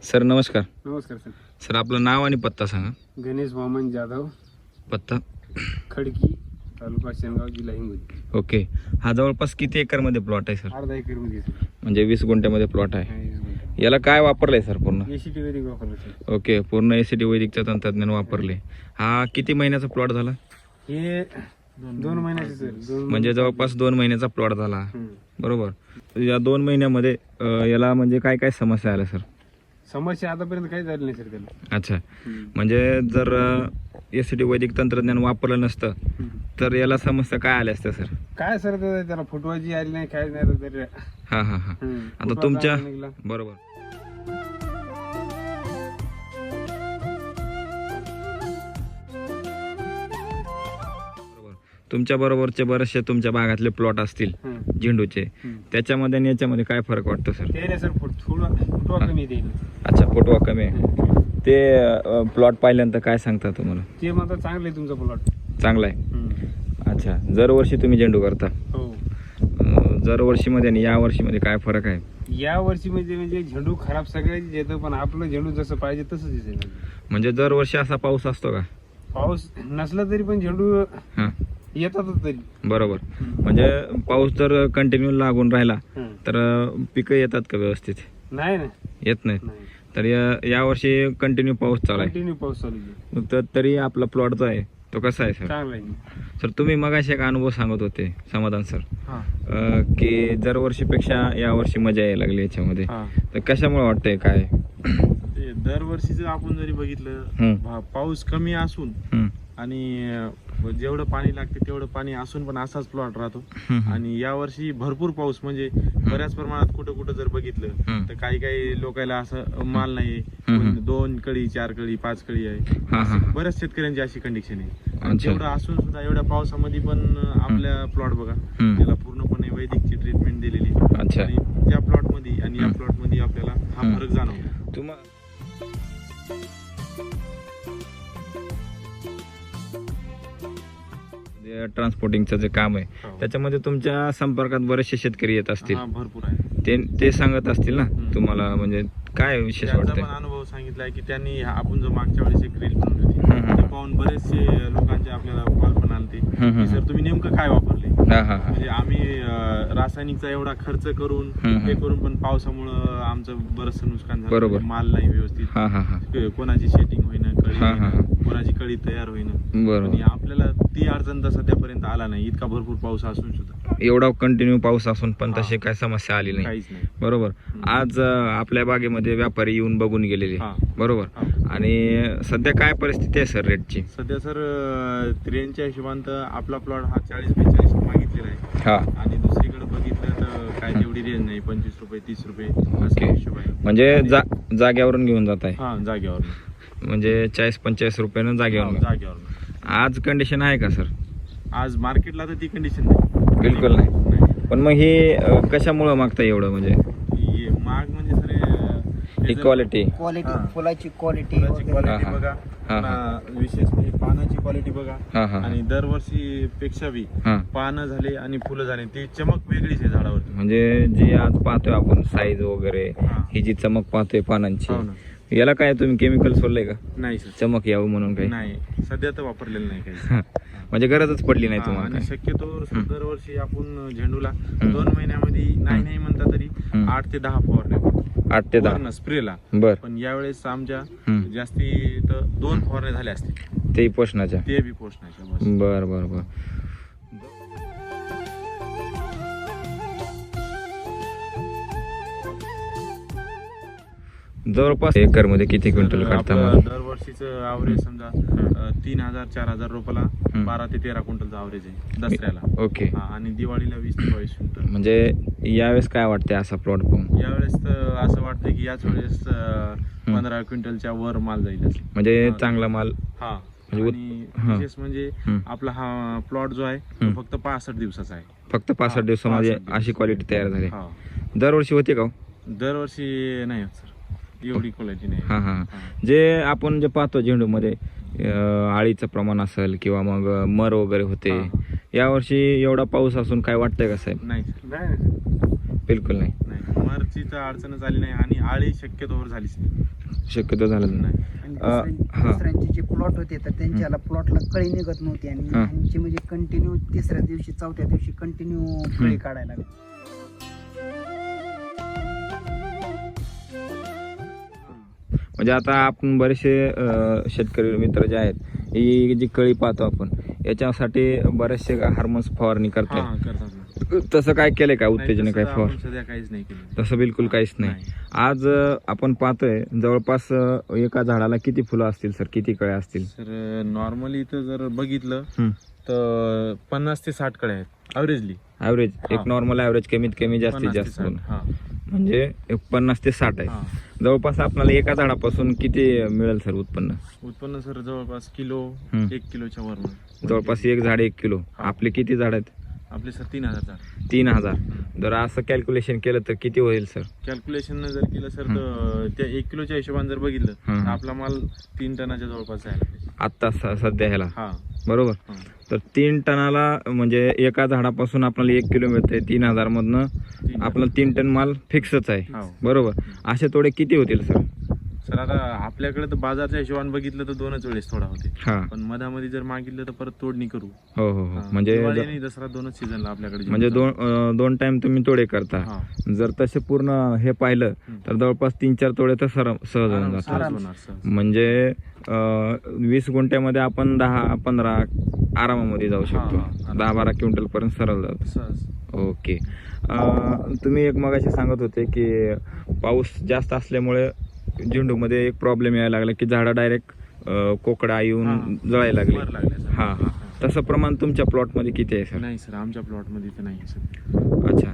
Sir नमस्कार. नमस्कार sir. Sir आपलं नाव आणि पत्ता सांगा. गणेश वामन जाधव, पत्ता. खडकी, तालुका शेनगाव, जिल्हा हिंगोली. ओके. हा जवळपास किती एकरमध्ये प्लॉट आहे सर? अर्धा एकर मध्ये म्हणजे 20 गुंठ्यामध्ये प्लॉट आहे. याला काय वापरलंय सर पूर्ण? एसीटी वैदिक वापरलं सर. ओके, पूर्ण एसीटी वैदिकचं तंत्रज्ञान वापरले. हा किती महिन्याचा प्लॉट झाला? हे 2 महिन्याचे सर. म्हणजे जवळपास 2 महिन्याचा प्लॉट झाला. हम्म. बरोबर. या 2 महिन्यामध्ये याला म्हणजे काय काय समस्या आल्या सर? समस्या आतापर्यंत काही झाली नाही सर त्याला. अच्छा. म्हणजे जर एसीटी वैदिक तंत्रज्ञान वापरलं नसतं तर याला समस्या काय आल्या असत्या सर? काय सर त्याला फुटवायची आली नाही, काय नाही तर हा हा हा. आता तुमच्या बरोबर तुमच्या बरोबरचे बरेचसे तुमच्या भागातले प्लॉट असतील झेंडूचे, त्याच्यामध्ये आणि याच्यामध्ये काय फरक वाटतो सर? ते सर फुटवा कमी देईल. अच्छा, फुटवा कमी आहे. ते प्लॉट पाहिल्यानंतर काय सांगता तुम्हाला? ते म्हणतात चांगलं आहे तुमचा प्लॉट. चांगला आहे. अच्छा, दरवर्षी तुम्ही झेंडू करता? हो. दरवर्षीमध्ये आणि या वर्षीमध्ये काय फरक आहे? या वर्षी म्हणजे झेंडू खराब सगळ्याच येतं, पण आपलं झेंडू जसं पाहिजे तसंच दिसेल. म्हणजे दरवर्षी असा पाऊस असतो का? पाऊस नसला तरी पण झेंडू येतातच तरी. बरोबर. म्हणजे पाऊस जर कंटिन्यू लागून राहिला तर पिकं येतात का व्यवस्थित? नाही ना, येत नाहीत. तर या वर्षी कंटिन्यू पाऊस चालू आहे. कंटिन्यू पाऊस चालू आहे. मग तरी आपला प्लॉट जो आहे तो कसा आहे सर? चांगला आहे सर. तुम्ही मगाशी एक अनुभव सांगत होते समाधान सर, की दरवर्षीपेक्षा या वर्षी मजा यायला लागली याच्यामध्ये. तर कशामुळे वाटतंय काय? दरवर्षीच आपण जरी बघितलं, पाऊस कमी असून आणि जेवढं पाणी लागते तेवढं पाणी असून पण असाच प्लॉट राहतो. आणि यावर्षी भरपूर पाऊस, म्हणजे बऱ्याच प्रमाणात कुठं कुठं जर बघितलं तर काही काही लोकांना असं माल नाही, 2 कळी 4 कळी 5 कळी आहे. बऱ्याच शेतकऱ्यांची अशी कंडिशन आहे. आणि तेवढं असून सुद्धा एवढ्या पावसामध्ये पण आपल्या प्लॉट बघा, त्याला पूर्णपणे वैदिकची ट्रीटमेंट दिलेली. आणि त्या प्लॉट मध्ये आणि या प्लॉट मध्ये आपल्याला हा फरक जाणवतो. तुम्हाला ट्रान्सपोर्टिंगचं जे काम आहे त्याच्यामध्ये तुमच्या संपर्कात बरेचसे शेतकरी येत असतील? भरपूर आहे. ते सांगत असतील ना तुम्हाला, म्हणजे काय विशेष वाटतं? अनुभव सांगितलाय की त्यांनी आपण जो मागच्या वेळेस एक रील बनवली होती ते पाहून बरेचसे लोकांचे आपल्याला कॉल पण आलते की सर तुम्ही नेमकं काय वापरले. म्हणजे आम्ही रासायनिकचा एवढा खर्च करून हे करून पण पावसामुळं आमचं बरंचसं नुकसान झालं. बरोबर. माल नाही व्यवस्थित, कोणाची शेटिंग होईना, कळी कोणाची कळी तयार होईना. आणि आपल्याला ती अडचण तर सध्यापर्यंत आला नाही, इतका भरपूर पाऊस असून सुद्धा. एवढा कंटिन्यू पाऊस असून पण तशी काय समस्या आली नाही? काहीच नाही. बरोबर. आज आपल्या बागेमध्ये व्यापारी येऊन बघून गेलेले. बरोबर. आणि सध्या काय परिस्थिती आहे सर रेटची? सध्या सर रेंजच्या हिशोबाने तर आपला प्लॉट हा 40-45 मागितलेला आहे. आणि दुसरीकडे बघितलं तर काय तेवढी रेंज नाही, 25 रुपये 30 रुपये असा हिशोब आहे. म्हणजे जाग्यावरून घेऊन जात आहे? जाग्यावर. म्हणजे 40-45 रुपयानं जाग्यावर. आज कंडिशन आहे का सर? आज मार्केटला तर ती कंडिशन नाही, बिलकुल नाही. पण मग हे कशामुळे मागता एवढं? म्हणजे माग म्हणजे सर क्वालिटी फुलाची क्वालिटी बघा, विशेष म्हणजे पानाची क्वालिटी बघा. आणि दरवर्षी पेक्षा बी पानं झाले आणि फुलं झाले, ती चमक वेगळीच आहे झाडावर. म्हणजे जे आज पाहतोय आपण साईज वगैरे, ही जी चमक पाहतोय पानांची, याला काय तुम्ही केमिकल सोडलंय का? नाही सर, चमक यावं म्हणून काही नाही, सध्या तर वापरलेलं नाही काही. म्हणजे गरजच पडली नाही तुम्हाला? आणि शक्यतो दरवर्षी आपण झेंडूला 2 महिन्यामध्ये नाही म्हणता तरी 8 ते 10 फवारण्या 8 ते 10 स्प्रेला. बर. पण यावेळेस आमच्या जास्ती तर 2 फवारण्या झाल्या असतील, ते पोषणाच्या? ते बी पोषणाच्या. बर बर बर. जवळपास एकर मध्ये किती क्विंटल काढता? दरवर्षीच ॲव्हरेज समजा 3,000-4,000 रोपाला 12 ते 13 क्विंटलचा ॲव्हरेज आहे दसऱ्याला. ओके. आणि दिवाळीला 20 ते 22 क्विंटल. म्हणजे यावेळेस काय वाटतंय असा प्लॉट पाहून? यावेळेस तर असं वाटतंय की याच वेळेस 15 क्विंटलच्या वर माल जाईल. म्हणजे चांगला माल. आणि विशेष म्हणजे आपला हा प्लॉट जो आहे तो फक्त 65 दिवसाचा आहे. फक्त 65 दिवसामध्ये अशी क्वालिटी तयार झाली? दरवर्षी होते का? दरवर्षी नाही सर, एवढी क्वालिटी नाही. जे आपण जे पाहतो झेंडू मध्ये आळीचं प्रमाण असेल किंवा मग मर वगैरे होते, यावर्षी एवढा पाऊस असून काय वाटतंय का साहेब? नाही, बिलकुल नाही. मरची तर अडचणच आली नाही आणि आळी शक्यतोवर झालीच नाही. शक्यतो झालं नाही. आणि हा. दुसऱ्यांचे जे प्लॉट होते तर त्यांच्याला प्लॉटला कळी निघत नव्हती आणि हा. आमची म्हणजे कंटिन्यू तिसऱ्या दिवशी चौथ्या दिवशी कंटिन्यू कळी काढायला लागली. म्हणजे आता आपण बरेचसे शेतकरी मित्र जे आहेत, ही जी कळी पाहतो आपण, याच्यासाठी बरेचसे हार्मोन्स फवारणी करतात. हा करतात ना. तसं काय केलंय का, नाही, उत्तेजन तसं काय तर फवार? आपण सध्या काहीच नाही केलं. तसं बिलकुल काहीच नाही. आज आपण पाहतोय जवळपास एका झाडाला किती फुलं असतील सर, किती कळ्या असतील? सर नॉर्मली तर जर बघितलं हम्म. तर 50 ते 60 कळे आहेत ॲव्हरेजली. ॲव्हरेज, हा. एक नॉर्मल ॲव्हरेज, कमीत कमी जास्तीत 50 ते जास्त 60. हा. म्हणजे 50 ते 60 आहे. हा. जवळपास आपल्याला एका झाडापासून किती मिळेल सर उत्पन्न? उत्पन्न सर जवळपास किलो, हम्म. 1 किलोच्या वर मिळेल. जवळपास एक झाड 1 किलो. हा. आपले किती झाड आहेत? आपले सर 3000 झाड. 3000. जर असं कॅल्क्युलेशन केलं तर किती होईल सर? कॅल्क्युलेशन जर केलं सर तर त्या 1 किलोच्या हिशोबाने जर बघितलं हम्म. तर आपला माल 3 टनाच्या जवळपास जायला पाहिजे. आत्ता सध्या ह्याला हा. बरोबर. हा. तर 3 टनाला म्हणजे एका झाडापासून आपल्याला 1 किलो मिळतंय. 3000 मधनं 3 आपल्याला 3 टन माल फिक्सच आहे. हो. बरोबर. असे तोडे किती होतील सर? सर आता आपल्याकडे तर बाजारच्या हिशोबाने बघितलं तर 2च वेळेस थोडा होते. हा. पण मधामध्ये जर मागितलं तर परत तोडणी करू. हो हो हो. हा. म्हणजे दिवाळी आणि दसरा 2च सीझनला आपल्याकडे म्हणजे जेवण दोन टाइम तुम्ही तोडे करता. हा. जर तसे पूर्ण हे पाहिलं तर जवळपास 3-4 तोडे तर सहज होऊन आराम- जातात. सहज होणार, सहज. म्हणजे 20 गुंठ्यामध्ये आपण 10-15 आरामामध्ये जाऊ शकतो. हा. 10-12 क्विंटल पर्यंत सरळ जातो. सहज. ओके. तुम्ही एक मगाशी सांगत होते की पाऊस जास्त असल्यामुळे झेंडूमध्ये एक प्रॉब्लेम यायला लागला की झाडं डायरेक्ट कोकडा येऊन हा. जळायला लागले. वर लागले सर. हा हा. तसं प्रमाण तुमच्या प्लॉटमध्ये किती आहे सर? नाही सर आमच्या प्लॉटमध्ये तर नाही सर. अच्छा.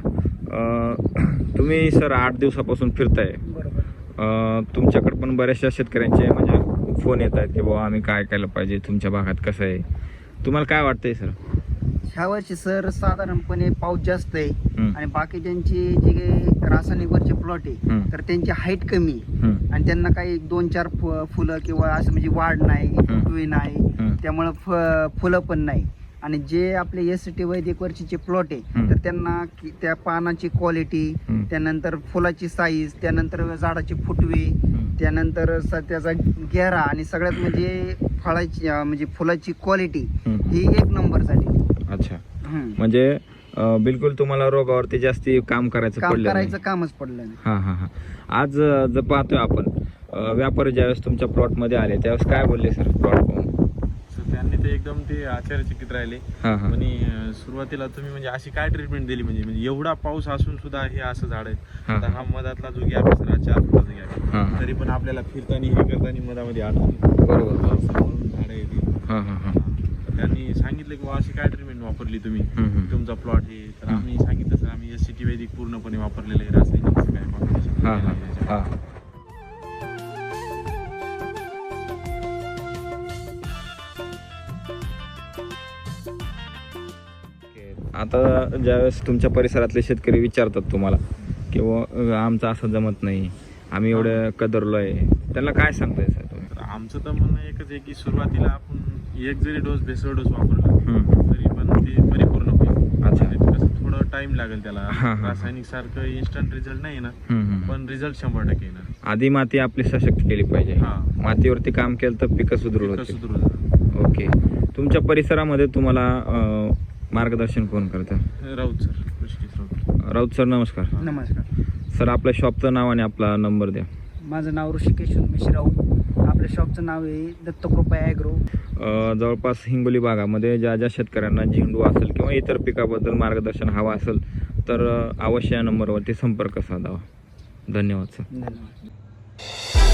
तुम्ही सर 8 दिवसापासून फिरताय. बरोबर. तुमच्याकडे पण बऱ्याचशा शेतकऱ्यांचे म्हणजे फोन येत आहेत की बाबा आम्ही काय केलं पाहिजे, तुमच्या भागात कसं आहे, तुम्हाला काय वाटतंय सर? ह्या वर्षी सर साधारणपणे पाऊस जास्त आहे हम्म. आणि बाकीच्यांची जे रासायनिक वरचे प्लॉट आहे हम्म. तर त्यांची हाईट कमी आहे हम्म. आणि त्यांना काही 2-4 फुलं किंवा असं म्हणजे वाढ नाही, फुटवे नाही, हम्म. त्यामुळं फुलं पण नाही. आणि जे आपले SCT वैदिक वर्षीचे प्लॉट आहे हम्म. तर त्यांना त्या पानाची क्वालिटी, हम्म. त्यानंतर फुलाची साईज, त्यानंतर झाडाचे फुटवे, त्यानंतर त्याचा घेरा आणि सगळ्यात म्हणजे फळाची म्हणजे फुलाची क्वालिटी हम्म. ही 1 नंबर झाली. अच्छा. हम्म. म्हणजे बिलकुल तुम्हाला रोगावरती जास्ती काम करायचं काम पडलं करायचं नाही. कामच पडलं नाही. हा हा हा. आज जर पाहतोय आपण व्यापारी ज्यावेळेस तुमच्या प्लॉटमध्ये आले त्यावेळेस काय बोलले सर प्लॉट पाहून? सर त्यांनी ते एकदम ते आश्चर्यचकित राहिले. हा हा. आणि सुरुवातीला तुम्ही म्हणजे अशी काय ट्रीटमेंट दिली, म्हणजे एवढा पाऊस असून सुद्धा हे असं झाड आहे. हा. आता हा मधातला जो गॅप आहे सर 4 फुटाचा गॅप हा. आहे. तरी पण आपल्याला फिरताना हे करताना मधामध्ये अडकलं. बरोबर. म्हणून झाडं येतील. हा हा हा. त्यांनी सांगितलं की अशी काय ट्रीटमेंट वापरली तुम्ही, हम्म. तुमचा प्लॉट हे. तर हम्म. आम्ही सांगितलं सर आम्ही SCT वैदिक पूर्णपणे वापरलेलं आहे, रासायनिक असं काय वापरायचं हा हा नाही. हा. आता ज्यावेळेस तुमच्या परिसरातले शेतकरी विचारतात तुम्हाला किंवा आमचं असं जमत नाही, आम्ही एवढं कदरलो आहे, त्यांना काय सांगताय सर तुम्ही? तर आमचं तर म्हणणं एकच आहे की सुरुवातीला आपण एक जरी डोस भेसळ डोस वापरला हम्म. तरी पण ते परिपूर्ण होईल. अच्छा. आणि कसं थोडं टाइम लागेल त्याला. हा, हा. रासायनिक सारखं इन्स्टंट रिझल्ट नाही येणार, हम्म. पण रिझल्ट 100% येणार. आधी माती आपली सशक्त केली पाहिजे. हा. मातीवरती काम केलं तर पिकं सुदृढ पिकं होतील. सुधारू जाणार. ओके. तुमच्या परिसरामध्ये तुम्हाला मार्गदर्शन कोण करतं? राऊत सर, ऋषिकेश राऊत. राऊत सर नमस्कार. नमस्कार. सर आपल्या शॉपचं नाव आणि आपला नंबर द्या. माझं नाव ऋषिकेश मिश्राऊ. आपल्या शॉपचं नाव आहे दत्तकृपा ॲग्रो. जवळपास हिंगोली भागामध्ये ज्या ज्या शेतकऱ्यांना झेंडू असेल किंवा इतर पिकाबद्दल मार्गदर्शन हवं असेल तर अवश्य या नंबरवरती संपर्क साधावा. धन्यवाद सर. धन्यवाद.